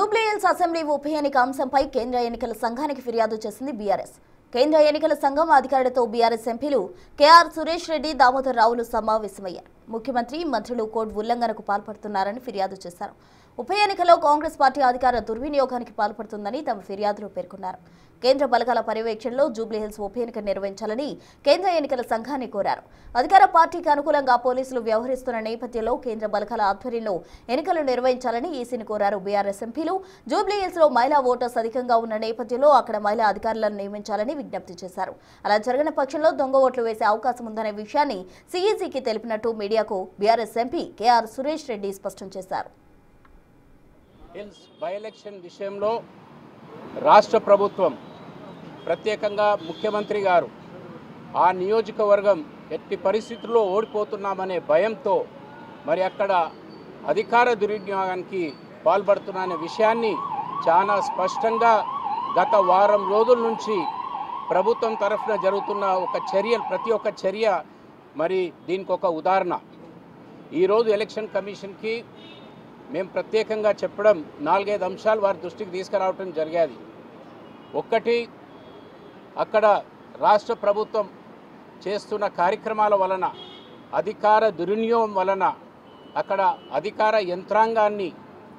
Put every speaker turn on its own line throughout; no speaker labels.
Jubilee Hills assembly ఉప ఎన్నిక అంశంపై కేంద్ర ఎన్నికల సంఘానికి ఫిర్యాదు చేసింది బీఆర్ఎస్. కేంద్ర ఎన్నికల సంఘం అధికారులతో బీఆర్ఎస్ ఎంపీలు కేఆర్ సురేష్ రెడ్డి, దామోదర్ రావులు సమావేశమయ్యారు. ముఖ్యమంత్రి, మంత్రులు కోడ్ ఉల్లంఘనకు పాల్పడుతున్నారని ఫిర్యాదు చేశారు. ఉప ఎన్నికలో కాంగ్రెస్ పార్టీ అధికార దుర్వినియోగానికి పాల్పడుతుందని తమ ఫిర్యాదులో పేర్కొన్నారు. కేంద్ర బలగాల పర్యవేక్షణలో జూబ్లీహిల్స్ ఉప ఎన్నిక నిర్వహించాలని కేంద్ర ఎన్నికల సంఘాన్ని కోరారు. అధికార పార్టీకి అనుకూలంగా పోలీసులు వ్యవహరిస్తున్న నేపథ్యంలో కేంద్ర బలగాల ఆధ్వర్యంలో ఎన్నికలు నిర్వహించాలని ఈసీని కోరారు. బీఆర్ఎస్ ఎంపీలు జూబ్లీహిల్స్ లో మహిళా ఓటర్స్ అధికంగా ఉన్న నేపథ్యంలో అక్కడ మహిళా అధికారులను నియమించాలని విజ్ఞప్తి చేశారు. అలా జరగని పక్షంలో దొంగ ఓట్లు వేసే అవకాశం ఉందనే విషయాన్ని సీఈసీకి తెలిపినట్టు మీడియాకు బీఆర్ఎస్ ఎంపీ కేఆర్ సురేష్ రెడ్డి స్పష్టం చేశారు.
బై ఎలక్షన్ విషయంలో రాష్ట్ర ప్రభుత్వం, ప్రత్యేకంగా ముఖ్యమంత్రి గారు ఆ నియోజకవర్గం ఎట్టి పరిస్థితుల్లో ఓడిపోతున్నామనే భయంతో మరి అక్కడ అధికార దుర్వినియోగానికి పాల్పడుతున్న విషయాన్ని చాలా స్పష్టంగా గత వారం రోజుల నుంచి ప్రభుత్వం తరఫున జరుగుతున్న ప్రతి ఒక్క చర్య మరి దీనికి ఒక ఉదాహరణ. ఈరోజు ఎలక్షన్ కమిషన్కి మేము ప్రత్యేకంగా చెప్పడం 4-5 అంశాలు వారి దృష్టికి తీసుకురావటం జరిగేది. ఒక్కటి, అక్కడ రాష్ట్ర ప్రభుత్వం చేస్తున్న కార్యక్రమాల వలన, అధికార దుర్వినియోగం వలన అక్కడ అధికార యంత్రాంగాన్ని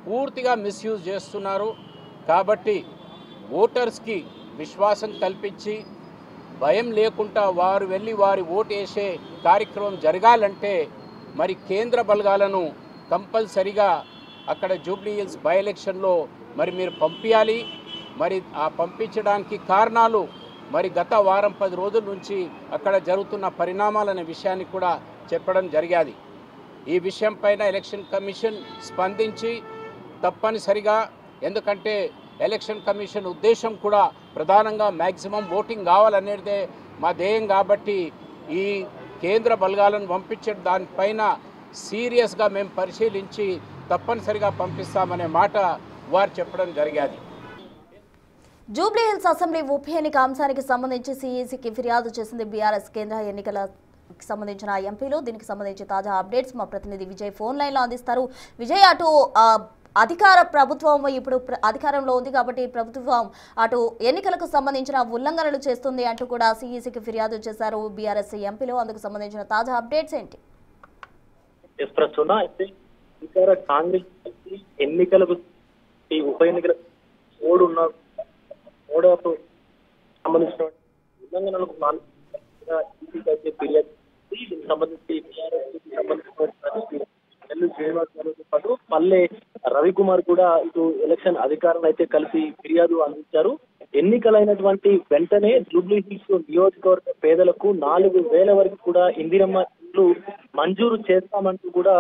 పూర్తిగా మిస్యూజ్ చేస్తున్నారు. కాబట్టి ఓటర్స్కి విశ్వాసం కల్పించి భయం లేకుండా వారు వెళ్ళి వారి ఓటు వేసే కార్యక్రమం జరగాలంటే మరి కేంద్ర బలగాలను కంపల్సరిగా అక్కడ జూబ్లీహిల్స్ బై ఎలక్షన్లో మరి మీరు పంపించాలి. మరి ఆ పంపించడానికి కారణాలు మరి గత వారం 10 రోజుల నుంచి అక్కడ జరుగుతున్న పరిణామాలనే విషయాన్ని కూడా చెప్పడం జరిగేది. ఈ విషయం పైన ఎలక్షన్ కమిషన్ స్పందించి తప్పనిసరిగా, ఎందుకంటే ఎలక్షన్ కమిషన్ ఉద్దేశం కూడా ప్రధానంగా మ్యాక్సిమం ఓటింగ్ కావాలనేదే మా ధ్యేయం. కాబట్టి ఈ కేంద్ర బలగాలను పంపించే దానిపైన సీరియస్గా మేము పరిశీలించి తప్పనిసరిగా పంపిస్తామనే మాట వారు చెప్పడం జరిగేది.
జూబ్లీహిల్స్ అసెంబ్లీ ఉప ఎన్నిక అంశానికి సంబంధించి సీఈసీకి ఫిర్యాదు చేసింది బీఆర్ఎస్. కేంద్ర ఎన్నికలకు సంబంధించిన ఎంపీలు. దీనికి సంబంధించి తాజా అప్డేట్స్ మా ప్రతినిధి విజయ్ ఫోన్ లైన్లో అందిస్తారు. విజయ్, అటు అధికార ప్రభుత్వం ఇప్పుడు అధికారంలో ఉంది కాబట్టి ప్రభుత్వం అటు ఎన్నికలకు సంబంధించిన ఉల్లంఘనలు చేస్తుంది అంటూ కూడా సీఈసీకి ఫిర్యాదు చేశారు బీఆర్ఎస్ ఎంపీలు. అందుకు సంబంధించిన తాజా అప్డేట్స్ ఏంటి?
అధికార కాంగ్రెస్ ఎన్నికలకు ఈ ఉప ఎన్నికల ఓడకు సంబంధించిన ఉల్లంఘనలకు ఫిర్యాదు. దీనికి సంబంధించి శ్రీనివాస్ పాటు పల్లె రవికుమార్ కూడా ఇటు ఎలక్షన్ అధికారులు అయితే కలిసి ఫిర్యాదు అందించారు. ఎన్నికలైనటువంటి వెంటనే జూబ్లీహిల్స్ నియోజకవర్గ పేదలకు 4,000 వరకు కూడా ఇందిరమ్మ ఇల్లు మంజూరు చేస్తామంటూ కూడా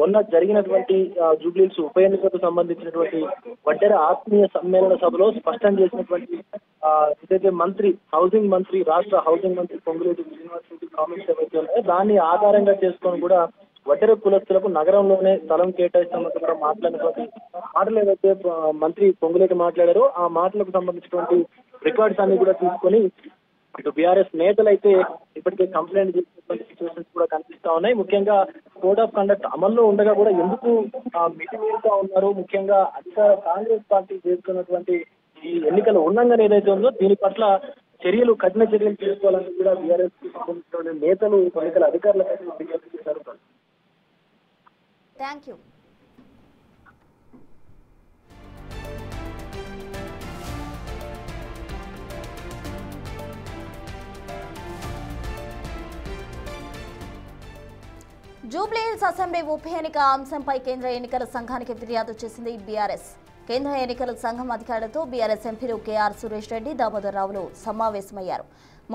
మొన్న జరిగినటువంటి జూబ్లీహిల్స్ ఉప ఎన్నికకు సంబంధించినటువంటి వడ్డెర ఆత్మీయ సమ్మేళన సభలో స్పష్టం చేసినటువంటి ఏదైతే హౌసింగ్ మంత్రి, రాష్ట్ర హౌసింగ్ మంత్రి పొంగులేటి శ్రీనివాస్ రెడ్డి కామెంట్స్ ఏవైతే ఉన్నాయో దాన్ని ఆధారంగా చేసుకొని కూడా వడ్డెర కులస్తులకు నగరంలోనే స్థలం కేటాయిస్తామంటూ కూడా మాట్లాడినటువంటి మాటలు ఏవైతే మంత్రి పొంగులేటి మాట్లాడారో ఆ మాటలకు సంబంధించినటువంటి రికార్డ్స్ అన్ని కూడా తీసుకొని ఇటు బీఆర్ఎస్ నేతలు అయితే ఇప్పటికే కంప్లైంట్ చేసినటువంటి సిచ్యువేషన్స్ కూడా కనిపిస్తా ఉన్నాయి. ముఖ్యంగా కోడ్ ఆఫ్ కండక్ట్ అమల్లో ఉండగా కూడా ఎందుకు మితిమీరుతా ఉన్నారు, ముఖ్యంగా అధికార కాంగ్రెస్ పార్టీ చేస్తున్నటువంటి ఈ ఎన్నికల ఉల్లంఘన ఏదైతే ఉందో దీని పట్ల కఠిన చర్యలు తీసుకోవాలని కూడా బీఆర్ఎస్ కి సంబంధించిన నేతలు ఎన్నికల అధికారులకు విజ్ఞప్తి చేశారు.
Thank you. జూబ్లీహిల్స్ అసెంబ్లీ ఉప ఎన్నిక అంశంపై కేంద్ర ఎన్నికల సంఘానికి ఫిర్యాదు చేసింది బీఆర్ఎస్. కేంద్ర ఎన్నికల సంఘం అధికారులతో బీఆర్ఎస్ ఎంపీలు కేఆర్ సురేష్ రెడ్డి, దామోదర్ రావులు సమావేశమయ్యారు.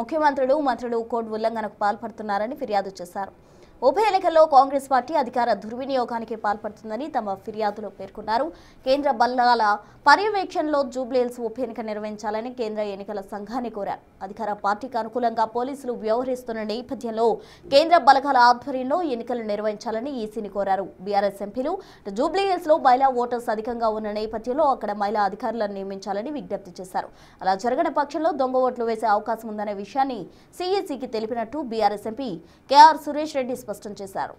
ముఖ్యమంత్రులు, మంత్రులు కోడ్ ఉల్లంఘనకు పాల్పడుతున్నారని ఫిర్యాదు చేశారు. ఉప ఎన్నికల్లో కాంగ్రెస్ పార్టీ అధికార దుర్వినియోగానికి పాల్పడుతుందని తమ ఫిర్యాదులో పేర్కొన్నారు. కేంద్ర బలగాల పర్యవేక్షణలో జూబ్లీహిల్స్ ఉప ఎన్నిక నిర్వహించాలని కేంద్ర ఎన్నికల సంఘాన్ని కోరారు. అధికార పార్టీకి అనుకూలంగా పోలీసులు వ్యవహరిస్తున్న నేపథ్యంలో కేంద్ర బలగాల ఆధ్వర్యంలో ఎన్నికలు నిర్వహించాలని ఈసీని కోరారు. బీఆర్ఎస్ ఎంపీలు జూబ్లీహిల్స్ లో మహిళా ఓటర్స్ అధికంగా ఉన్న నేపథ్యంలో అక్కడ మహిళా అధికారులను నియమించాలని విజ్ఞప్తి చేశారు. అలా జరగని పక్షంలో దొంగ ఓట్లు వేసే అవకాశం ఉందనే విషయాన్ని సీఈసీకి తెలిపినట్టు బీఆర్ఎస్ ఎంపీ కేఆర్ సురేష్ రెడ్డి స్పష్టం చేశారు.